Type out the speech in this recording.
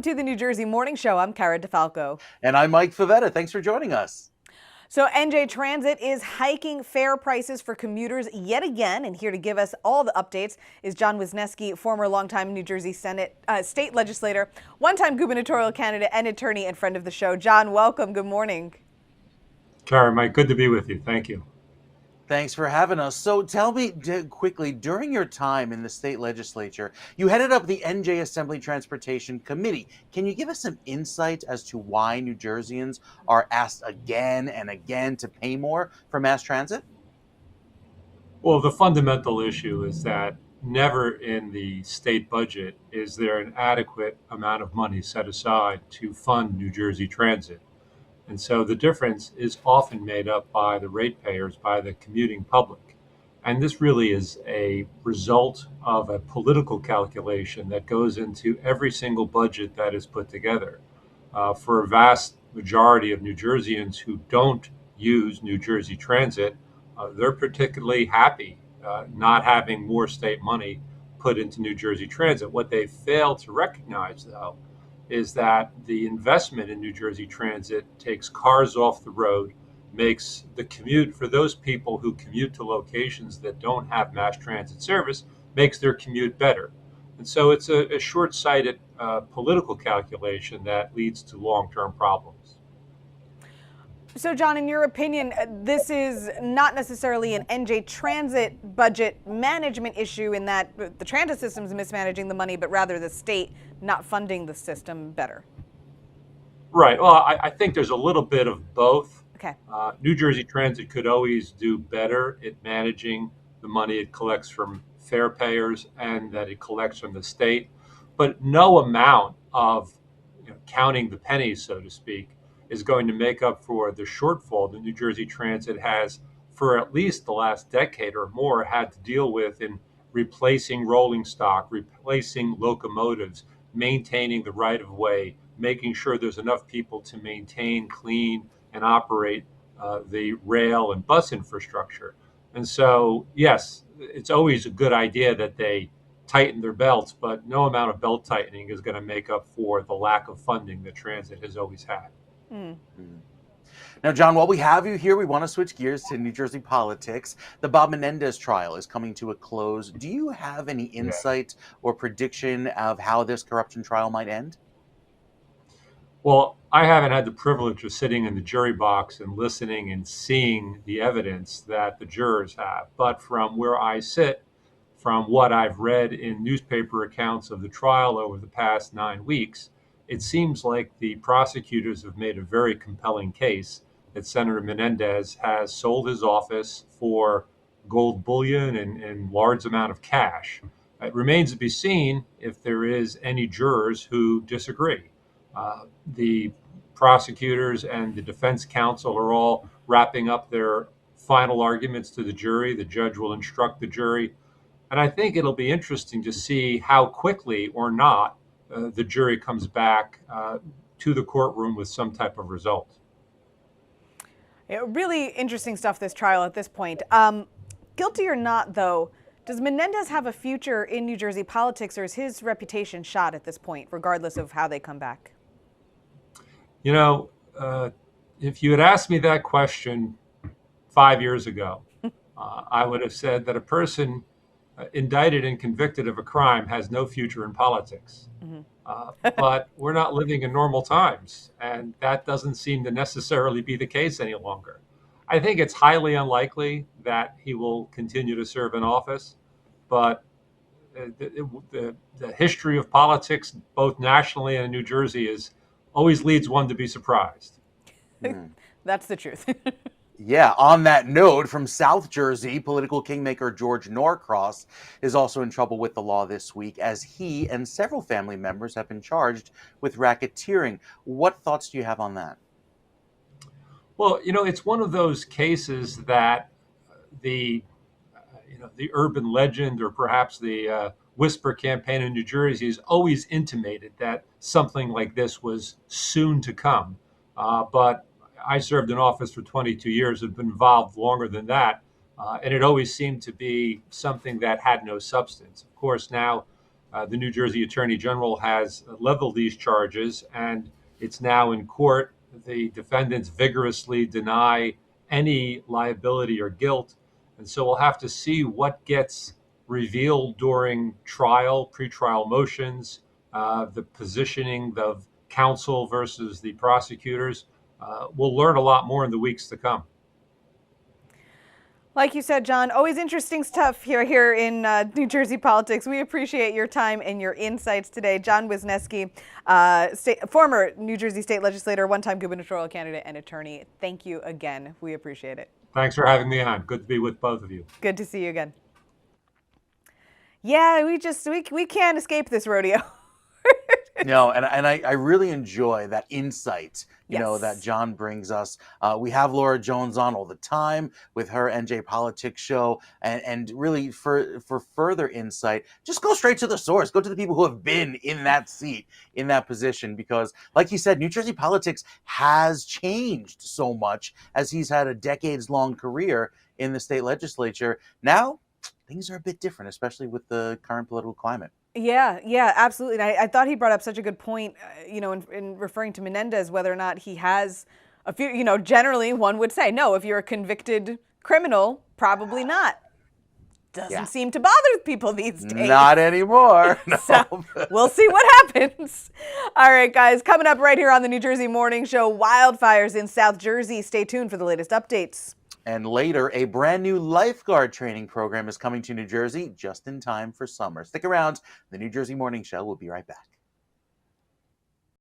to the New Jersey Morning Show. I'm Cara DeFalco. And I'm Mike Favetta. Thanks for joining us. So ONNJ Transit is hiking fare prices for commuters yet again. And here to give us all the updates is John Wisniewski, former longtime New Jersey state legislator, one-time gubernatorial candidate and attorney and friend of the show. John, welcome. Good morning. Cara, Mike, good to be with you. Thank you. Thanks for having us. So tell me quickly, during your time in the state legislature, you headed up the NJ Assembly Transportation Committee. Can you give us some insight as to why New Jerseyans are asked again and again to pay more for mass transit? Well, the fundamental issue is that never in the state budget is there an adequate amount of money set aside to fund New Jersey Transit. And so the difference is often made up by the ratepayers, by the commuting public. And this really is a result of a political calculation that goes into every single budget that is put together. For a vast majority of New Jerseyans who don't use New Jersey Transit, they're particularly happy not having more state money put into New Jersey Transit. What they fail to recognize, though, is that the investment in New Jersey Transit takes cars off the road, makes the commute for those people who commute to locations that don't have mass transit service, makes their commute better. And so it's a short-sighted political calculation that leads to long-term problems. So, John, in your opinion, this is not necessarily an NJ Transit budget management issue in that the transit system is mismanaging the money, but rather the state not funding the system better. Right. Well, I think there's a little bit of both. Okay. New Jersey Transit could always do better at managing the money it collects from fare payers and that it collects from the state. But no amount of counting the pennies, so to speak, is going to make up for the shortfall that New Jersey Transit has for at least the last decade or more had to deal with in replacing rolling stock, replacing locomotives, maintaining the right of way, making sure there's enough people to maintain, clean, and operate the rail and bus infrastructure. And so, yes, it's always a good idea that they tighten their belts, but no amount of belt tightening is going to make up for the lack of funding that transit has always had. Now, John, while we have you here, we want to switch gears to New Jersey politics. The Bob Menendez trial is coming to a close. Do you have any insight or prediction of how this corruption trial might end? Well, I haven't had the privilege of sitting in the jury box and listening and seeing the evidence that the jurors have. But from where I sit, from what I've read in newspaper accounts of the trial over the past 9 weeks, it seems like the prosecutors have made a very compelling case that Senator Menendez has sold his office for gold bullion and large amount of cash. It remains to be seen if there is any jurors who disagree. The prosecutors and the defense counsel are all wrapping up their final arguments to the jury. The judge will instruct the jury. And I think it'll be interesting to see how quickly or not the jury comes back to the courtroom with some type of result. Yeah, really interesting stuff, this trial at this point. Guilty or not, though, does Menendez have a future in New Jersey politics, or is his reputation shot at this point, regardless of how they come back? If you had asked me that question 5 years ago, I would have said that a person indicted and convicted of a crime has no future in politics. But we're not living in normal times, and that doesn't seem to necessarily be the case any longer. I think it's highly unlikely that he will continue to serve in office, but the history of politics, both nationally and in New Jersey, always leads one to be surprised. That's the truth. Yeah, on that note, from South Jersey, political kingmaker George Norcross is also in trouble with the law this week, as he and several family members have been charged with racketeering. What thoughts do you have on that? Well, it's one of those cases that the urban legend, or perhaps the whisper campaign in New Jersey, has always intimated that something like this was soon to come. But I served in office for 22 years, have been involved longer than that, and it always seemed to be something that had no substance. Of course, now The New Jersey Attorney General has leveled these charges, and it's now in court. The defendants vigorously deny any liability or guilt. And so we'll have to see what gets revealed during trial, pretrial motions, the positioning of counsel versus the prosecutors. We'll learn a lot more in the weeks to come. Like you said, John, always interesting stuff here in New Jersey politics. We appreciate your time and your insights today. John Wisniewski, former New Jersey state legislator, one-time gubernatorial candidate and attorney. Thank you again. We appreciate it. Thanks for having me on. Good to be with both of you. Good to see you again. Yeah, we can't escape this rodeo. No, and I really enjoy that insight, you know, Yes. that John brings us. We have Laura Jones on all the time with her NJ Politics show, and really for further insight, just go straight to the source. Go to the people who have been in that seat, in that position, because like you said, New Jersey politics has changed so much as he's had a decades-long career in the state legislature. Now, things are a bit different, especially with the current political climate. Yeah, absolutely. And I thought he brought up such a good point, in referring to Menendez, whether or not he has a few, generally one would say, no, if you're a convicted criminal, probably not. Doesn't seem to bother people these days. Not anymore. No. So we'll see what happens. All right, guys, coming up right here on the New Jersey Morning Show, wildfires in South Jersey. Stay tuned for the latest updates. And later, a brand new lifeguard training program is coming to New Jersey just in time for summer. Stick around. The New Jersey Morning Show will be right back.